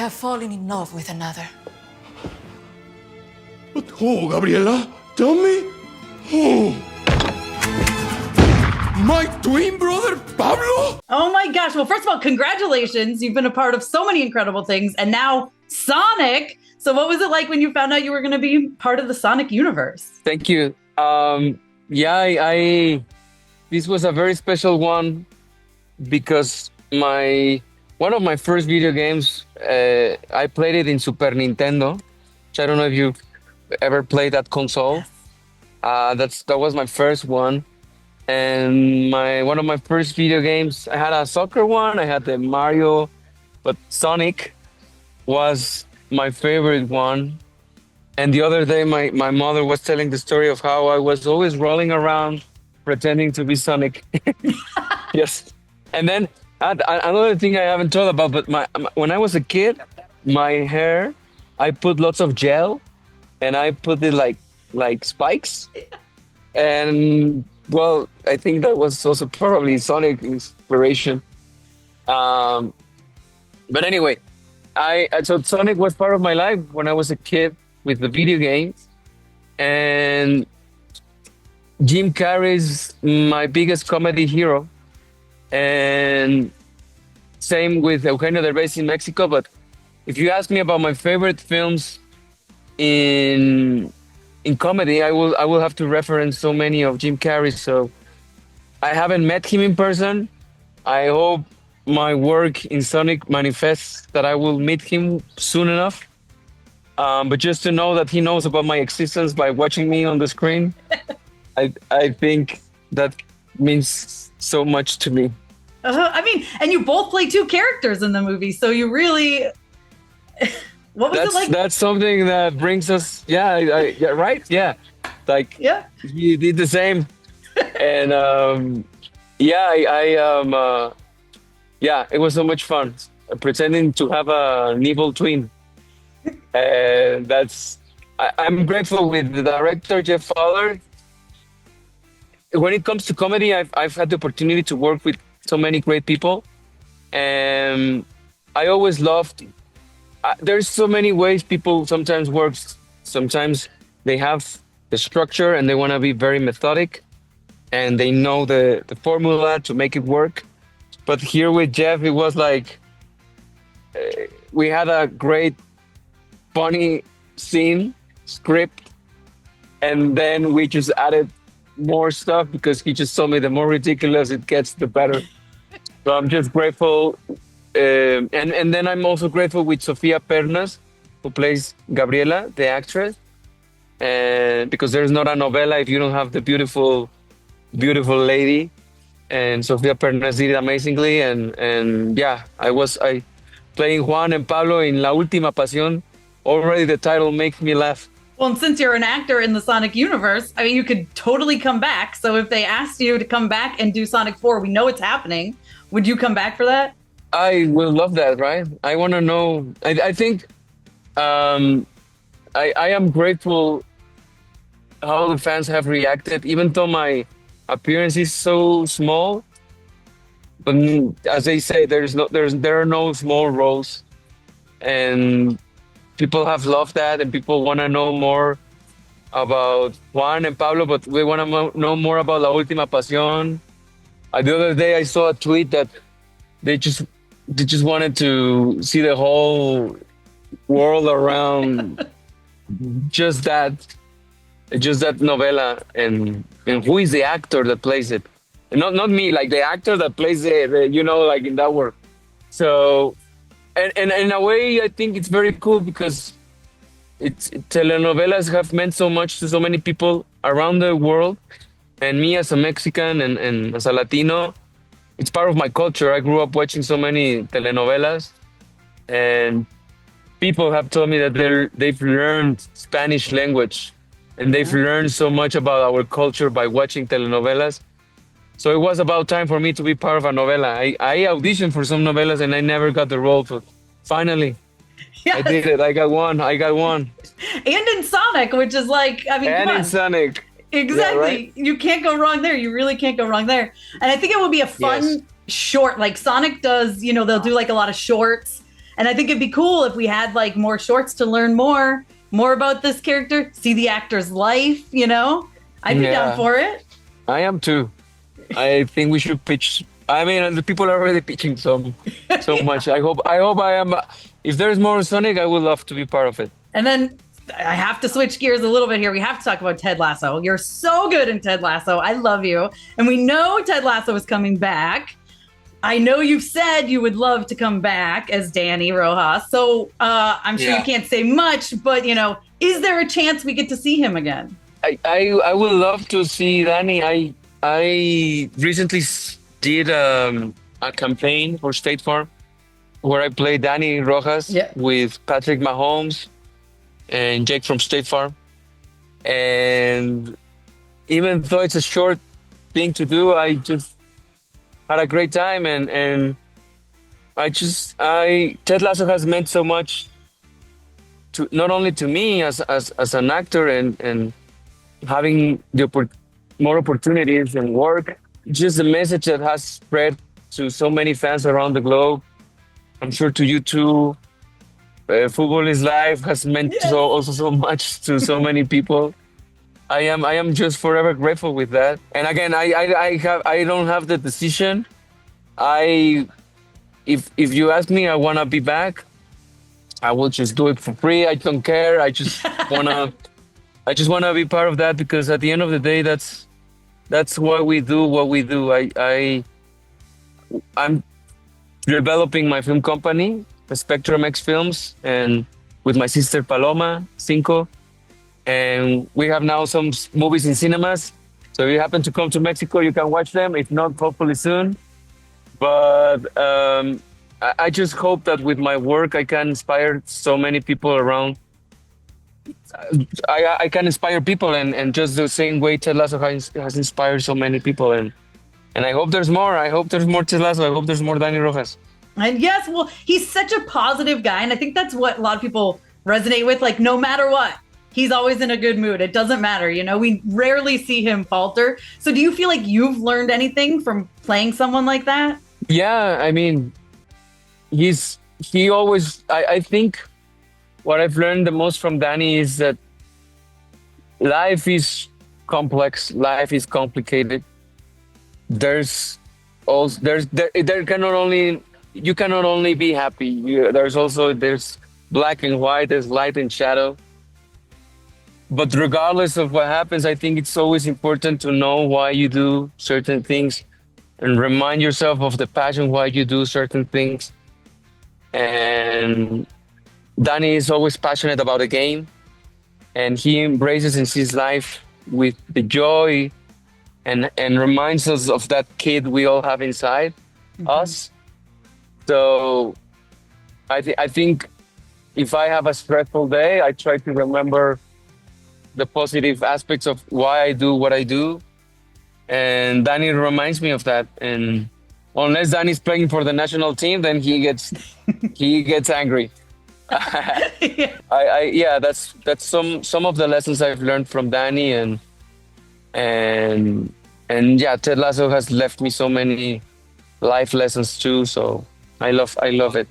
have fallen in love with another. But who, Gabriela? Tell me. Who? My twin brother, Pablo? Oh my gosh. Well, first of all, congratulations. You've been a part of so many incredible things. And now Sonic. So what was it like when you found out you were going to be part of the Sonic universe? Thank you. This was a very special one because one of my first video games, I played it in Super Nintendo, which I don't know if you've ever played that console. Yes. That was my first one. And one of my first video games, I had a soccer one, I had the Mario, but Sonic was my favorite one. And the other day, my mother was telling the story of how I was always rolling around pretending to be Sonic. Yes. And then another thing I haven't told about, but when I was a kid, my hair, I put lots of gel and I put it like spikes. And well, I think that was also probably Sonic inspiration. But anyway, so Sonic was part of my life when I was a kid with the video games. And Jim Carrey's my biggest comedy hero. And same with Eugenio Derbez in Mexico. But if you ask me about my favorite films in comedy, I will have to reference so many of Jim Carrey. So I haven't met him in person. I hope my work in Sonic manifests that I will meet him soon enough. But just to know that he knows about my existence by watching me on the screen, I think that means so much to me. I mean, and you both play two characters in the movie, so you really... What was it like? That's something that brings us, yeah, right? Yeah. Like, Yeah. he did the same. And it was so much fun pretending to have an evil twin. And I'm grateful with the director, Jeff Fowler. When it comes to comedy, I've had the opportunity to work with so many great people. And I always loved... there's so many ways people sometimes work. Sometimes they have the structure and they want to be very methodic and they know the formula to make it work. But here with Jeff, it was like we had a great funny scene script and then we just added more stuff because he just told me the more ridiculous it gets, the better. So I'm just grateful. And then I'm also grateful with Sofia Pernas, who plays Gabriela, the actress. And because there's not a novela if you don't have the beautiful, beautiful lady. And Sofia Pernas did it amazingly. And yeah, I playing Juan and Pablo in La Última Pasión. Already the title makes me laugh. Well, and since you're an actor in the Sonic universe, I mean, you could totally come back. So if they asked you to come back and do Sonic 4, we know it's happening. Would you come back for that? I will love that, right? I want to know. I think I am grateful how the fans have reacted, even though my appearance is so small. But as they say, there are no small roles, and people have loved that, and people want to know more about Juan and Pablo, but we want to know more about La Última Pasión. The other day, I saw a tweet that they just wanted to see the whole world around just that novela and who is the actor that plays it. And not me, like the actor that plays it, like in that world. So, and in a way, I think it's very cool because telenovelas have meant so much to so many people around the world. And me as a Mexican and as a Latino, it's part of my culture. I grew up watching so many telenovelas, and people have told me that they've learned Spanish language, and they've learned so much about our culture by watching telenovelas. So it was about time for me to be part of a novela. I auditioned for some novelas, and I never got the role, but finally, yes. I did it. I got one. And in Sonic, which is like, I mean, and come on. In Sonic. Exactly. Yeah, right? You can't go wrong there. You really can't go wrong there. And I think it would be a fun short, like Sonic does, they'll do like a lot of shorts And I think it'd be cool if we had like more shorts to learn more about this character, see the actor's life, you know? I'd be down for it. I am too. I think we should pitch. I mean, the people are already pitching so much. I hope I am. If there's more Sonic, I would love to be part of it. And then I have to switch gears a little bit here. We have to talk about Ted Lasso. You're so good in Ted Lasso. I love you. And we know Ted Lasso is coming back. I know you've said you would love to come back as Danny Rojas. So I'm sure you can't say much, but, you know, is there a chance we get to see him again? I would love to see Danny. I recently did a campaign for State Farm where I played Danny Rojas with Patrick Mahomes and Jake from State Farm. And even though it's a short thing to do, I just had a great time. And Ted Lasso has meant so much to not only to me as an actor and having more opportunities and work, just the message that has spread to so many fans around the globe. I'm sure to you too. Football is life has meant also so much to so many people. I am just forever grateful with that. And again, I don't have the decision. If you ask me, I wanna be back. I will just do it for free. I don't care. I just wanna be part of that, because at the end of the day, that's why we do what we do. I'm developing my film company, Spectrum X Films, and with my sister Paloma Cinco, and we have now some movies in cinemas. So if you happen to come to Mexico, you can watch them. If not, hopefully soon. But I just hope that with my work, I can inspire so many people around. I can inspire people, and just the same way Ted Lasso has inspired so many people. And I hope there's more. I hope there's more Ted Lasso. I hope there's more Danny Rojas. And yes, well, he's such a positive guy. And I think that's what a lot of people resonate with. Like, no matter what, he's always in a good mood. It doesn't matter. You know, we rarely see him falter. So do you feel like you've learned anything from playing someone like that? Yeah, I mean, he always, I think what I've learned the most from Danny is that life is complex. Life is complicated. There you cannot only be happy. There's black and white, there's light and shadow. But regardless of what happens, I think it's always important to know why you do certain things and remind yourself of the passion why you do certain things. And Danny is always passionate about the game, and he embraces and sees life with the joy and reminds us of that kid we all have inside us. So I think if I have a stressful day, I try to remember the positive aspects of why I do what I do. And Danny reminds me of that. And unless Danny's playing for the national team, then he gets angry. That's some of the lessons I've learned from Danny, and yeah, Ted Lasso has left me so many life lessons too. So I love it.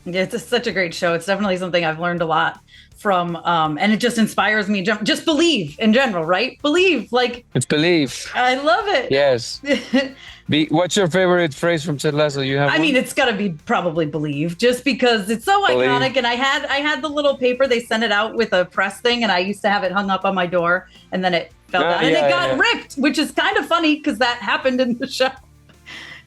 Yeah, it's such a great show. It's definitely something I've learned a lot from, and it just inspires me. Just believe in general, right? Believe, like it's belief. I love it. Yes. What's your favorite phrase from Ted Lasso? I mean, it's got to be probably believe, just because it's so iconic. And I had the little paper, they sent it out with a press thing, and I used to have it hung up on my door, and then it fell down and it got ripped, which is kind of funny because that happened in the show.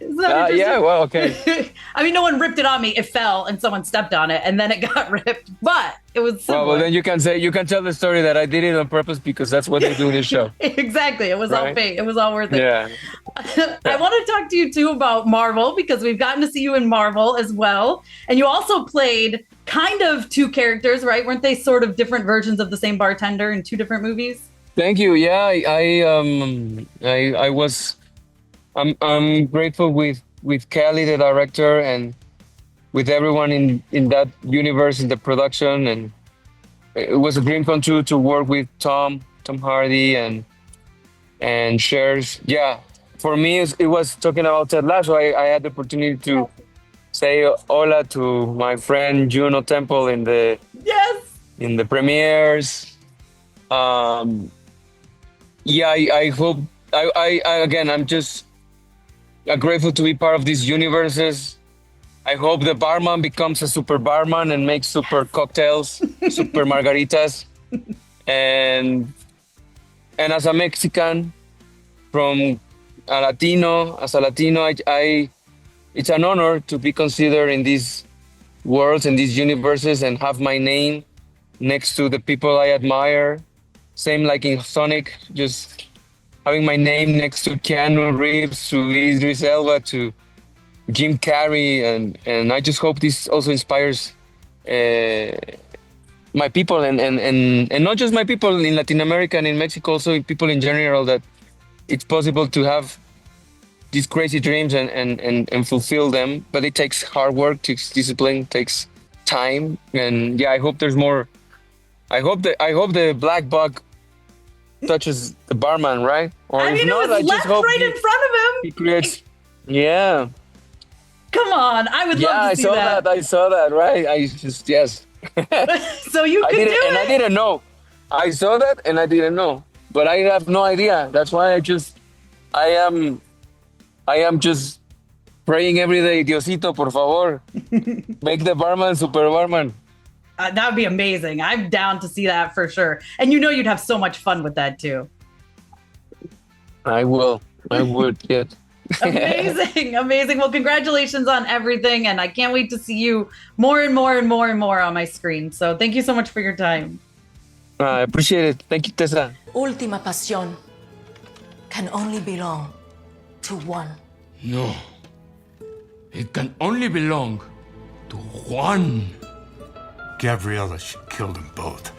Well, okay. I mean, no one ripped it on me. It fell and someone stepped on it and then it got ripped, but it was similar. Well, then you can tell the story that I did it on purpose because that's what they do in this show. Exactly. It was all fake. It was all worth it. Yeah. I want to talk to you too about Marvel, because we've gotten to see you in Marvel as well. And you also played kind of two characters, right? Weren't they sort of different versions of the same bartender in two different movies? Thank you. Yeah, I'm grateful with Kelly, the director, and with everyone in that universe, in the production. And it was a dream come true to work with Tom Hardy and Shares. Yeah, for me, it was talking about Ted Lasso. I had the opportunity say hola to my friend Juno Temple Yes. in the premieres. Um, yeah, I hope. I again, I'm just grateful to be part of these universes. I hope the barman becomes a super barman and makes super cocktails, super margaritas, and as a Mexican from as a Latino, I it's an honor to be considered in these worlds and these universes and have my name next to the people I admire. Same like in Sonic, just having my name next to Keanu Reeves, to Idris Elba, to Jim Carrey, and I just hope this also inspires my people and not just my people in Latin America and in Mexico, also people in general, that it's possible to have these crazy dreams and fulfill them. But it takes hard work, takes discipline, takes time, and yeah, I hope there's more. I hope the black bug touches the barman, right? Or I if mean, not, it was I just left hope right in front of him. he creates. Yeah. Come on, I would love to see that. I saw that, right? I just, yes. So you could do it. And I didn't know. I saw that and I didn't know. But I have no idea. That's why I am just praying every day, Diosito, por favor. Make the barman super barman. That would be amazing. I'm down to see that for sure. And you know you'd have so much fun with that too. I will. I would, yes. Amazing, amazing. Well, congratulations on everything. And I can't wait to see you more and more and more and more on my screen. So thank you so much for your time. I appreciate it. Thank you, Tessa. Última pasión can only belong to one. No. It can only belong to Juan. Gabriella should kill them both.